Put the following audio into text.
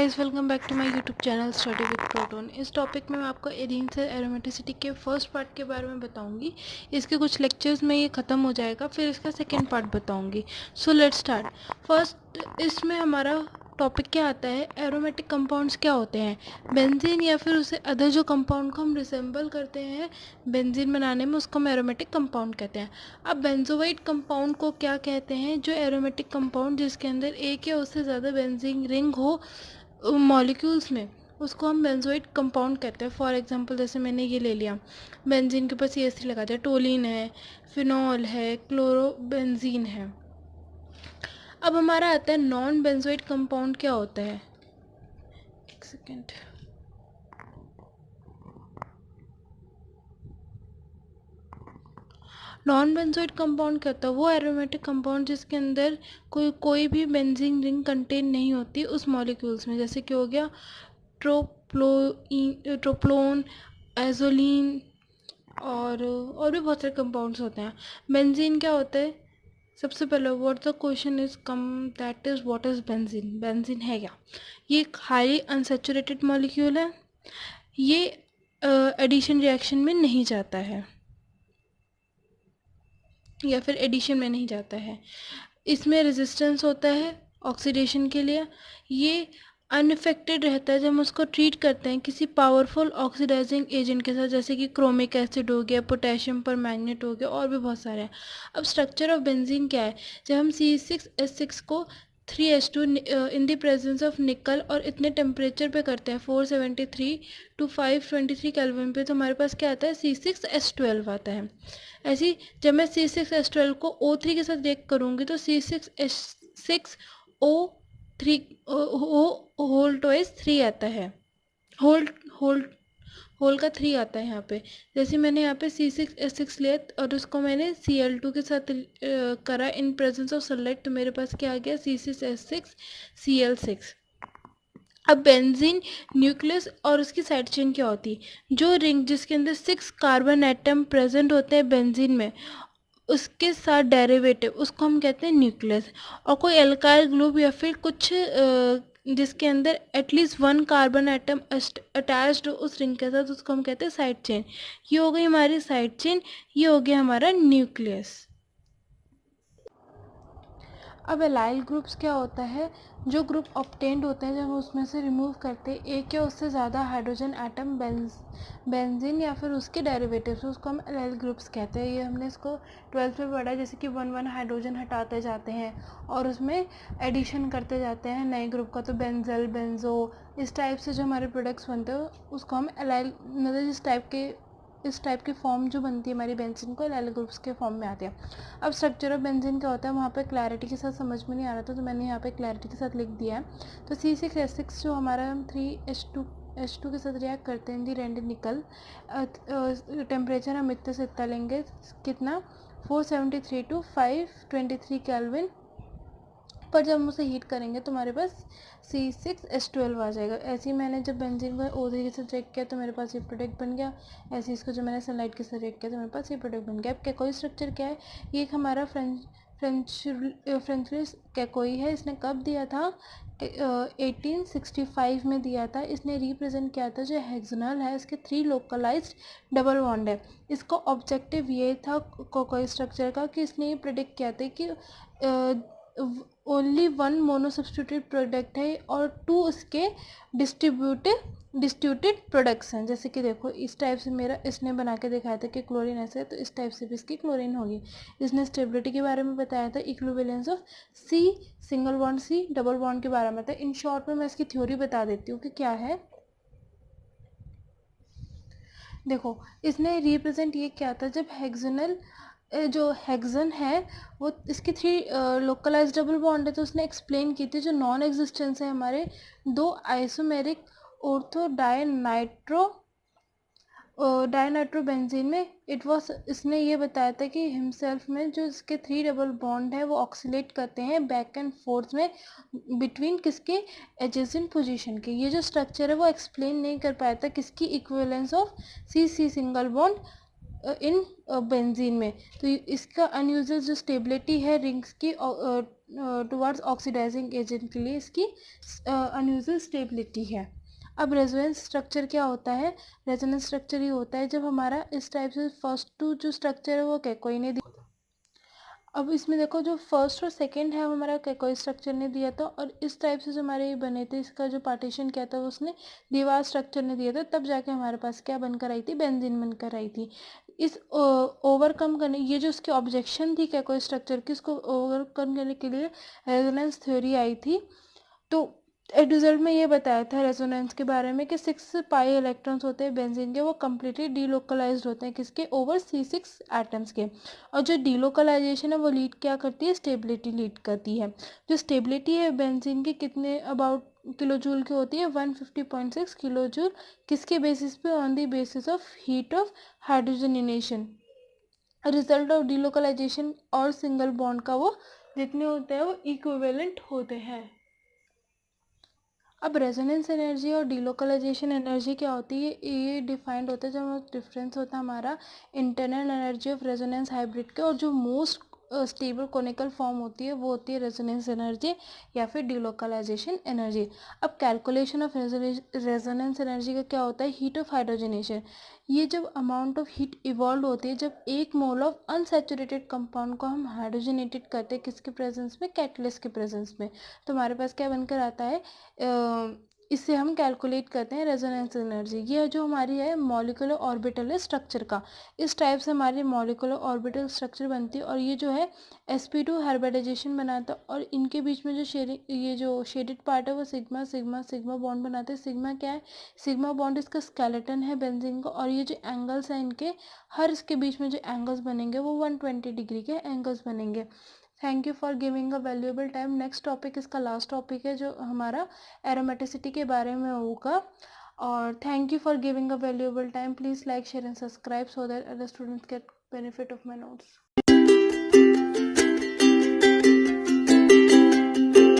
Guys, welcome back to my YouTube channel study with Proton. इस topic में मैं आपको एरीन से एरोमेटिसिटी के फर्स्ट पार्ट के बारे में बताऊंगी। इसके कुछ लेक्चर्स में ये ख़त्म हो जाएगा, फिर इसका सेकेंड पार्ट बताऊंगी। So let's start. फर्स्ट इसमें हमारा टॉपिक क्या आता है, एरोमेटिक कंपाउंड्स क्या होते हैं। बेंजीन या फिर उसे अदर जो कंपाउंड को हम रिसेंबल करते हैं बेंजीन बनाने में, उसको हम एरोमेटिक कंपाउंड कहते हैं। अब बेंजोइट कंपाउंड को क्या कहते हैं, जो एरोमेटिक कंपाउंड जिसके अंदर एक या उससे ज़्यादा बेंजीन रिंग हो मॉलिक्यूल्स में, उसको हम बेंजोइट कंपाउंड कहते हैं। फॉर एग्जांपल जैसे मैंने ये ले लिया, बेंजीन के ऊपर CH3 लगा दिया, टोलिन है, फिनॉल है, क्लोरोबेंजीन है। अब हमारा आता है नॉन बेंजोइट कंपाउंड क्या होता है। एक सेकेंड। नॉन बेंजोइट कंपाउंड क्या होता है, वो एरोमेटिक कंपाउंड जिसके अंदर कोई भी बेंजीन रिंग कंटेन नहीं होती उस मॉलिक्यूल्स में। जैसे कि हो गया ट्रोप्लोन, एजोलिन और भी बहुत सारे कंपाउंड्स होते हैं। बेंजीन क्या होता है, सबसे पहले what the question is come, that is what is benzene. Benzene है क्या, ये एक हाईली अनसैचुरेटेड मॉलिक्यूल है। ये एडिशन रिएक्शन में नहीं जाता है या फिर एडिशन में नहीं जाता है। इसमें रेजिस्टेंस होता है ऑक्सीडेशन के लिए। ये अनइफेक्टेड रहता है जब हम उसको ट्रीट करते हैं किसी पावरफुल ऑक्सीडाइजिंग एजेंट के साथ, जैसे कि क्रोमिक एसिड हो गया, पोटेशियम परमैंगनेट हो गया, और भी बहुत सारे हैं। अब स्ट्रक्चर ऑफ बेंजीन क्या है, जब हम C6H6 को 3H2 in the presence of निकल और इतने टेम्परेचर पे करते हैं 473 to 523 केल्विन पे, तो हमारे पास क्या आता है, C6H12 आता है। ऐसी जब मैं C6H12 को O3 के साथ रिएक्ट करूँगी तो C6H6O3 होल ट्वाइस 3 आता है, होल होल होल का 3 आता है यहाँ पे। जैसे मैंने यहाँ पे C6H6 लिया और उसको मैंने Cl2 के साथ करा इन प्रेजेंस ऑफ सनलाइट, तो मेरे पास क्या आ गया, C6H6Cl6। अब बेंजीन न्यूक्लियस और उसकी साइड चेन क्या होती है, जो रिंग जिसके अंदर 6 कार्बन एटम प्रेजेंट होते हैं बेंजीन में, उसके साथ डेरिवेटिव, उसको हम कहते हैं न्यूक्लियस। और कोई एल्काइल ग्रुप या फिर कुछ जिसके अंदर एटलीस्ट 1 कार्बन एटम अटैच्ड उस रिंग के साथ, उसको हम कहते हैं साइड चेन। ये हो गई हमारी साइड चेन, ये हो गया हमारा न्यूक्लियस। अब एलाइल ग्रुप्स क्या होता है, जो ग्रुप ऑब्टेन्ड होते हैं जब हम उसमें से रिमूव करते हैं एक या उससे ज़्यादा हाइड्रोजन एटम बेंजीन या फिर उसके डेरिवेटिव्स, उसको हम एलाइल ग्रुप्स कहते हैं। ये हमने इसको 12th में पढ़ा है, जैसे कि 1 हाइड्रोजन हटाते जाते हैं और उसमें एडिशन करते जाते हैं नए ग्रुप का, तो बेंजल, बेंजो, इस टाइप से जो हमारे प्रोडक्ट्स बनते हैं उसको हम एलाइल, मतलब इस टाइप की फॉर्म जो बनती है हमारी बेंजीन को एलाइल ग्रुप्स के फॉर्म में आती है। अब स्ट्रक्चर ऑफ बेंजीन क्या होता है, वहाँ पे क्लैरिटी के साथ समझ में नहीं आ रहा था तो मैंने यहाँ पे क्लैरिटी के साथ लिख दिया है। तो C6H6 जो हमारा, हम 3H2 के साथ रिएक्ट करते हैं दी रेंड निकल, टेम्परेचर हम इतने से इतना लेंगे, कितना, 473 to 523 केल्विन पर। जब हम उसे हीट करेंगे तो हमारे पास C6H12 आ जाएगा। ऐसे ही मैंने जब बेंजीन को O3 के साथ रिएक्ट किया तो मेरे पास ये प्रोडक्ट बन गया। ऐसे इसको जब मैंने सनलाइट के साथ रिएक्ट किया तो मेरे पास ये प्रोडक्ट बन गया। अब कैकोई स्ट्रक्चर क्या है, ये एक हमारा फ्रेंचलिस कैकोई है। इसने कब दिया था, 1865 में दिया था। इसने रिप्रेजेंट किया था जो हेक्सागोनल है, इसके 3 लोकलाइज्ड डबल बॉन्ड है। इसका ऑब्जेक्टिव ये था कैकोई स्ट्रक्चर का कि इसने ये प्रेडिक्ट किया था कि ओनली 1 मोनोसब्स्टिट्यूटेड प्रोडक्ट है और 2 उसके डिस्ट्रीब्यूटेड प्रोडक्ट्स हैं। जैसे कि देखो इस टाइप से मेरा इसने बना के दिखाया था कि क्लोरीन ऐसे है, तो इस टाइप से भी इसकी क्लोरीन होगी। इसने स्टेबिलिटी के बारे में बताया था, equivalence of C single bond C double bond के बारे में था। इन शॉर्ट में मैं इसकी थ्योरी बता देती हूँ कि क्या है। देखो इसने रिप्रेजेंट ये किया था, जब हेक्सागोनल जो हेक्सन है वो इसकी 3 लोकलाइज डबल बॉन्ड है, तो उसने एक्सप्लेन की थी जो नॉन एग्जिस्टेंस है हमारे 2 आइसोमेरिक ऑर्थो डायनाइट्रोबेंजीन में। इसने ये बताया था कि हिमसेल्फ में जो इसके 3 डबल बॉन्ड है वो ऑक्सीलेट करते हैं बैक एंड फोर्थ में बिटवीन किसके, एडजेसेंट पोजीशन के। ये जो स्ट्रक्चर है वो एक्सप्लेन नहीं कर पाया था किसकी, equivalence of C single bond in benzene में। तो इसका अनयूजुअल जो स्टेबिलिटी है रिंग्स की टुवर्ड्स ऑक्सीडाइजिंग एजेंट के लिए इसकी अनयूजुअल स्टेबिलिटी है। अब रेजोनेंस स्ट्रक्चर क्या होता है? रेजोनेंस स्ट्रक्चर ये होता है जब हमारा इस टाइप से फर्स्ट टू जो स्ट्रक्चर है वो क्या कोई नहीं दिया। अब इसमें देखो जो फर्स्ट और सेकंड है वो हमारा कोई स्ट्रक्चर ने दिया था, और इस टाइप से जो हमारे ये बने थे इसका जो पार्टीशन किया था उसने दीवार स्ट्रक्चर ने दिया था, तब जाके हमारे पास क्या बनकर आई थी? बेंजीन बनकर आई थी। इस ओवरकम करने ये जो उसकी ऑब्जेक्शन थी क्या कोई स्ट्रक्चर की, उसको ओवरकम करने के लिए रेजोनेंस थ्योरी आई थी। तो रिजल्ट में ये बताया था रेजोनेंस के बारे में कि 6 पाई इलेक्ट्रॉन्स होते हैं बेंजीन के, वो कम्प्लीटली डीलोकलाइज्ड होते हैं किसके? ओवर C6 एटम्स के। और जो डीलोकलाइजेशन है वो लीड क्या करती है? स्टेबिलिटी लीड करती है। जो स्टेबिलिटी है बेंजीन की कितने अबाउट किलो जूल की होती है? 150.6 किलो जूल। किसके बेसिस पे? On the basis of heat of hydrogenation. Result of delocalisation और सिंगल बॉन्ड का वो जितने होते हैं वो इक्विवेलेंट होते हैं। अब रेजोनेंस एनर्जी और डीलोकलाइजेशन एनर्जी क्या होती है? ये डिफाइंड होता है जब डिफरेंस होता है हमारा internal energy of resonance hybrid के, और जो मोस्ट स्टेबल कोनिकल फॉर्म होती है वो होती है रेजोनेंस एनर्जी या फिर डीलोकलाइजेशन एनर्जी। अब कैलकुलेशन ऑफ रेजोनेंस एनर्जी का क्या होता है? Heat of hydrogenation. ये जब अमाउंट ऑफ हीट इवॉल्व होती है जब 1 मोल ऑफ अनसैचुरेटेड कंपाउंड को हम हाइड्रोजनेटेड करते हैं किसके प्रेजेंस में? कैटलिस्ट के प्रेजेंस में। तो हमारे पास क्या बनकर आता है? इससे हम कैलकुलेट करते हैं रेजोनेंस एनर्जी। ये जो हमारी है मॉलिक्यूलर ऑर्बिटल है स्ट्रक्चर का, इस टाइप से हमारी मॉलिक्यूलर ऑर्बिटल स्ट्रक्चर बनती है। और ये जो है sp2 हाइब्रिडाइजेशन बनाता है, और इनके बीच में जो ये जो शेडेड पार्ट है वो सिग्मा सिग्मा सिग्मा बॉन्ड बनाते हैं। सिग्मा क्या है? सिग्मा बॉन्ड इसका स्केलेटन है बेंजीन का, और ये जो एंगल्स हैं इनके हर इसके बीच में जो एंगल्स बनेंगे वो 120 डिग्री के एंगल्स बनेंगे। Thank you for giving a valuable time. Next topic इसका लास्ट टॉपिक है जो हमारा एरोमेटिसिटी के बारे में होगा। और thank you for giving a valuable time. Please like share and subscribe so that other students get benefit of my notes.